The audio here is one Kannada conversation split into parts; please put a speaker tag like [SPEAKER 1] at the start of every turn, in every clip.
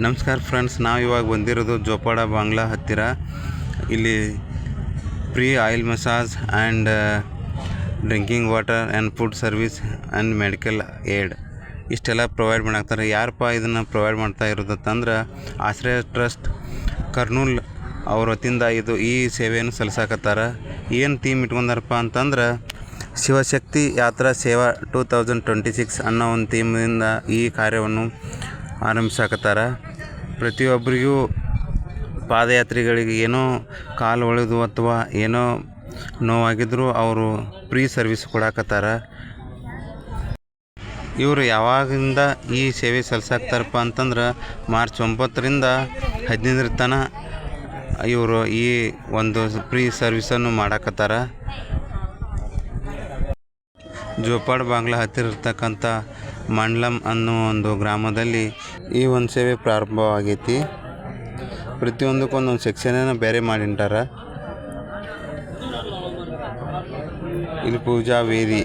[SPEAKER 1] ನಮಸ್ಕಾರ ಫ್ರೆಂಡ್ಸ್, ನಾವು ಇವಾಗ ಬಂದಿರೋದು ಜೋಪಾಡ ಬಾಂಗ್ಲಾ ಹತ್ತಿರ. ಇಲ್ಲಿ free oil massage and drinking water and food service and medical aid ಇಷ್ಟೆಲ್ಲ ಪ್ರೊವೈಡ್ ಮಾಡಾಕ್ತಾರೆ. ಯಾರಪ್ಪ ಇದನ್ನು ಪ್ರೊವೈಡ್ ಮಾಡ್ತಾ ಇರೋದಂತಂದ್ರೆ ಆಶ್ರಯ ಟ್ರಸ್ಟ್ ಕರ್ನೂಲ್ ಅವ್ರ ವತಿಯಿಂದ ಈ ಸೇವೆಯನ್ನು ಸಲ್ಲಿಸಾಕತ್ತಾರ. ಏನು ಥೀಮ್ ಇಟ್ಕೊಂಡಾರಪ್ಪ ಅಂತಂದ್ರೆ ಶಿವಶಕ್ತಿ ಯಾತ್ರಾ ಸೇವಾ 2026 ಅನ್ನೋ ಒಂದು ಥೀಮಿಂದ ಈ ಕಾರ್ಯವನ್ನು ಆರಂಭಿಸಾಕತ್ತಾರ. ಪ್ರತಿಯೊಬ್ಬರಿಗೂ ಪಾದಯಾತ್ರಿಗಳಿಗೆ ಏನೋ ಕಾಲು ಒಳೆದು ಅಥವಾ ಏನೋ ನೋವಾಗಿದ್ದರೂ ಅವರು ಫ್ರೀ ಸರ್ವಿಸ್ ಕೊಡಾಕತ್ತಾರ. ಇವರು ಯಾವಾಗಿಂದ ಈ ಸೇವೆ ಸಲ್ಲಿಸಾಕ್ತಾರಪ್ಪ ಅಂತಂದ್ರೆ ಮಾರ್ಚ್ 9ರಿಂದ 15 ತನಕ ಇವರು ಈ ಒಂದು ಫ್ರೀ ಸರ್ವಿಸನ್ನು ಮಾಡಾಕತ್ತಾರ. ಜೋಪಾಡ ಬಾಂಗ್ಲಾ ಹತ್ತಿರ ಇರ್ತಕ್ಕಂಥ ಮಂಡ್ಲಂ ಅನ್ನೋ ಒಂದು ಗ್ರಾಮದಲ್ಲಿ ಈ ಒಂದು ಸೇವೆ ಪ್ರಾರಂಭವಾಗೈತಿ. ಪ್ರತಿಯೊಂದಕ್ಕೊಂದೊಂದು ಸೆಕ್ಷನನ್ನು ಬೇರೆ ಮಾಡಿಂಟಾರ. ಇಲ್ಲಿ ಪೂಜಾ ವೇದಿ,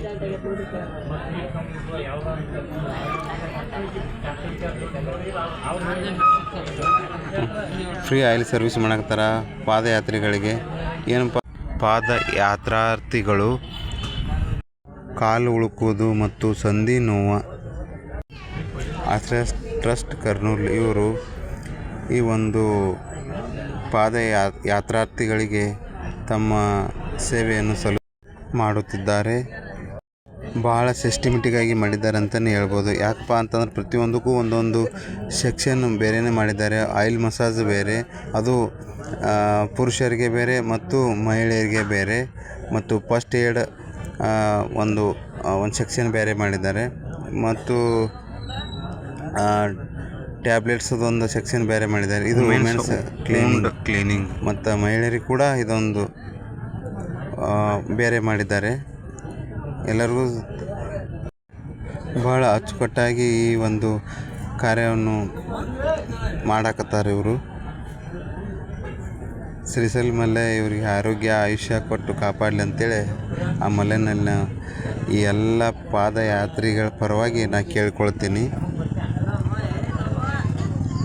[SPEAKER 1] ಫ್ರೀ ಆಯಿಲ್ ಸರ್ವಿಸ್ ಮಾಡಾಕ್ತಾರ ಪಾದಯಾತ್ರಿಗಳಿಗೆ. ಏನಪ್ಪ, ಪಾದಯಾತ್ರಾರ್ಥಿಗಳು ಕಾಲು ಉಳುಕುವುದು ಮತ್ತು ಸಂಧಿ ನೋವು. ಆಶ್ರಯ ಟ್ರಸ್ಟ್ ಕರ್ನೂಲ್ ಇವರು ಈ ಒಂದು ಯಾತ್ರಾರ್ಥಿಗಳಿಗೆ ತಮ್ಮ ಸೇವೆಯನ್ನು ಮಾಡುತ್ತಿದ್ದಾರೆ. ಭಾಳ ಸಿಸ್ಟಮೆಟಿಕ್ಕಾಗಿ ಮಾಡಿದ್ದಾರೆ ಅಂತಲೇ ಹೇಳ್ಬೋದು. ಯಾಕಪ್ಪ ಅಂತಂದ್ರೆ ಪ್ರತಿಯೊಂದಕ್ಕೂ ಒಂದೊಂದು ಸೆಕ್ಷನ್ ಬೇರೆಯೇ ಮಾಡಿದ್ದಾರೆ. ಆಯಿಲ್ ಮಸಾಜ್ ಬೇರೆ, ಅದು ಪುರುಷರಿಗೆ ಬೇರೆ ಮತ್ತು ಮಹಿಳೆಯರಿಗೆ ಬೇರೆ, ಮತ್ತು ಫಸ್ಟ್ ಏಡ್ ಒಂದು ಸೆಕ್ಷನ್ ಬೇರೆ ಮಾಡಿದ್ದಾರೆ, ಮತ್ತು ಟ್ಯಾಬ್ಲೆಟ್ಸದೊಂದು ಸೆಕ್ಷನ್ ಬೇರೆ ಮಾಡಿದ್ದಾರೆ. ಇದು ವುಮೆನ್ಸ್ ಕ್ಲೀನಿಂಗ್ ಮತ್ತು ಮಹಿಳೆಯರಿಗೆ ಕೂಡ ಇದೊಂದು ಬೇರೆ ಮಾಡಿದ್ದಾರೆ. ಎಲ್ಲರಿಗೂ ಭಾಳ ಅಚ್ಚುಕಟ್ಟಾಗಿ ಈ ಒಂದು ಕಾರ್ಯವನ್ನು ಮಾಡಾಕತ್ತಾರೆ ಇವರು. ಶ್ರೀಶೈಲ ಮಲ್ಲೆ ಇವರಿಗೆ ಆರೋಗ್ಯ ಆಯುಷ್ಯ ಕೊಟ್ಟು ಕಾಪಾಡಲಿ ಅಂತೇಳಿ ಆ ಮಲೆನ ಈ ಎಲ್ಲ ಪಾದಯಾತ್ರಿಗಳ ಪರವಾಗಿ ನಾನು ಕೇಳ್ಕೊಳ್ತೀನಿ.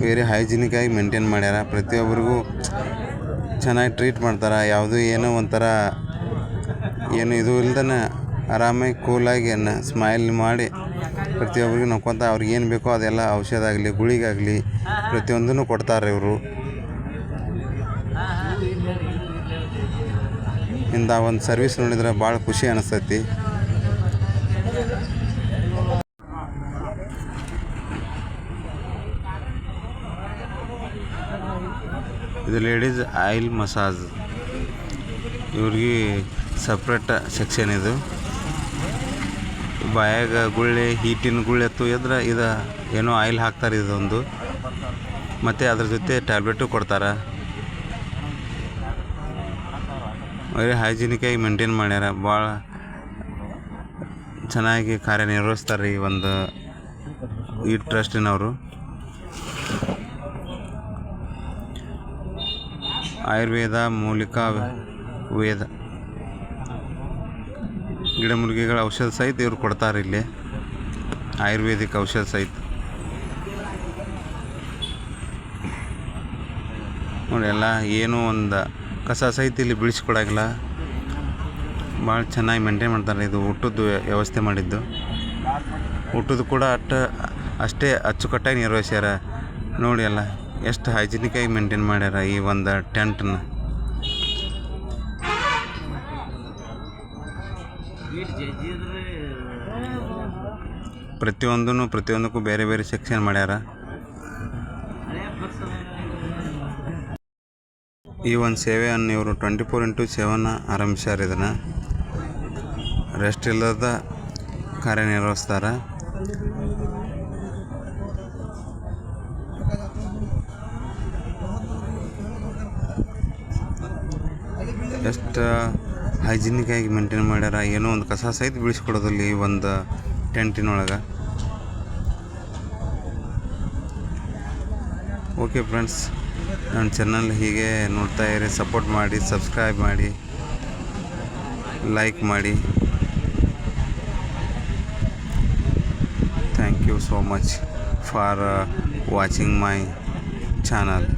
[SPEAKER 1] ವೆರಿ ಹೈಜಿನಿಕ್ಕಾಗಿ ಮೇಂಟೈನ್ ಮಾಡ್ಯಾರ. ಪ್ರತಿಯೊಬ್ಬರಿಗೂ ಚೆನ್ನಾಗಿ ಟ್ರೀಟ್ ಮಾಡ್ತಾರೆ. ಯಾವುದೂ ಏನೋ ಒಂಥರ ಏನು ಇದು ಇಲ್ದೇ ಆರಾಮಾಗಿ ಕೂಲಾಗಿ ಸ್ಮೈಲ್ ಮಾಡಿ ಪ್ರತಿಯೊಬ್ಬರಿಗೂ ನೋಡ್ಕೊತ ಅವ್ರಿಗೆ ಏನು ಬೇಕೋ ಅದೆಲ್ಲ ಔಷಧ ಆಗಲಿ ಗುಳಿಗಾಗಲಿ ಪ್ರತಿಯೊಂದನ್ನು ಕೊಡ್ತಾರೆ ಇವರು. ಇಂಥ ಒಂದು ಸರ್ವಿಸ್ ನೋಡಿದ್ರೆ ಭಾಳ ಖುಷಿ ಅನಿಸ್ತೈತಿ. ಇದು ಲೇಡೀಸ್ ಆಯಿಲ್ ಮಸಾಜ್, ಇವ್ರಿಗೆ ಸಪ್ರೇಟ್ ಸೆಕ್ಷನ್. ಇದು ಬಾಯಾಗ ಗುಳ್ಳೆ, ಹೀಟಿನ ಗುಳ್ಳೆ ಎದ್ರೆ ಇದು ಏನೋ ಆಯಿಲ್ ಹಾಕ್ತಾರೆ ಇದೊಂದು, ಮತ್ತು ಅದ್ರ ಜೊತೆ ಟ್ಯಾಬ್ಲೆಟು ಕೊಡ್ತಾರೆ. ವೆರಿ ಹೈಜಿನಿಕ್ಕಾಗಿ ಮೇಂಟೈನ್ ಮಾಡ್ಯಾರ. ಭಾಳ ಚೆನ್ನಾಗಿ ಕಾರ್ಯನಿರ್ವಹಿಸ್ತಾರೆ ಈ ಟ್ರಸ್ಟಿನವರು. ಆಯುರ್ವೇದ, ಮೂಲಿಕಾ ವೇದ, ಗಿಡಮೂಲಿಕೆಗಳ ಔಷಧ ಸಹಿತ ಇವ್ರು ಕೊಡ್ತಾರೆ. ಇಲ್ಲಿ ಆಯುರ್ವೇದಿಕ್ ಔಷಧ ಸಹಿತ ನೋಡಿ. ಎಲ್ಲ ಏನೂ ಒಂದು ಕಸ ಸಹಿತ ಇಲ್ಲಿ ಬೀಳಿಸ್ಕೊಡಾಗಿಲ್ಲ. ಭಾಳ ಚೆನ್ನಾಗಿ ಮೇಂಟೈನ್ ಮಾಡ್ತಾರೆ. ಇದು ಊಟದ್ದು ವ್ಯವಸ್ಥೆ ಮಾಡಿದ್ದು, ಊಟದ್ದು ಕೂಡ ಅಷ್ಟೇ ಅಚ್ಚುಕಟ್ಟಾಗಿ ನಿರ್ವಹಿಸ್ಯಾರ. ನೋಡಿ ಎಲ್ಲ ಎಷ್ಟು ಹೈಜಿನಿಕ್ಕಾಗಿ ಮೇಂಟೈನ್ ಮಾಡ್ಯಾರ ಈ ಒಂದು ಟೆಂಟನ್ನ. ಪ್ರತಿಯೊಂದಕ್ಕೂ ಬೇರೆ ಬೇರೆ ಸೆಕ್ಷನ್ ಮಾಡ್ಯಾರ. ಈ ಒಂದು ಸೇವೆಯನ್ನು ಇವರು 24x7 ಆರಂಭಿಸ್ಯಾರ. ಇದನ್ನು ರೆಸ್ಟ್ ಇಲ್ಲದ ಕಾರ್ಯನಿರ್ವಹಿಸ್ತಾರೆ. ಎಷ್ಟು ಹೈಜಿನಿಕ್ಕಾಗಿ ಮೇಂಟೈನ್ ಮಾಡ್ಯಾರ. ಏನೋ ಒಂದು ಕಸ ಸಹಿತ ಬೀಳಿಸ್ಕೊಡೋದಿಲ್ಲ ಈ ಒಂದು ಟೆಂಟಿನೊಳಗೆ. ಓಕೆ ಫ್ರೆಂಡ್ಸ್, ನನ್ನ ಚಾನಲ್ ಹೀಗೆ ನೋಡ್ತಾ ಇರಿ, ಸಪೋರ್ಟ್ ಮಾಡಿ, ಸಬ್ಸ್ಕ್ರೈಬ್ ಮಾಡಿ, ಲೈಕ್ ಮಾಡಿ. Thank you so much for watching my channel.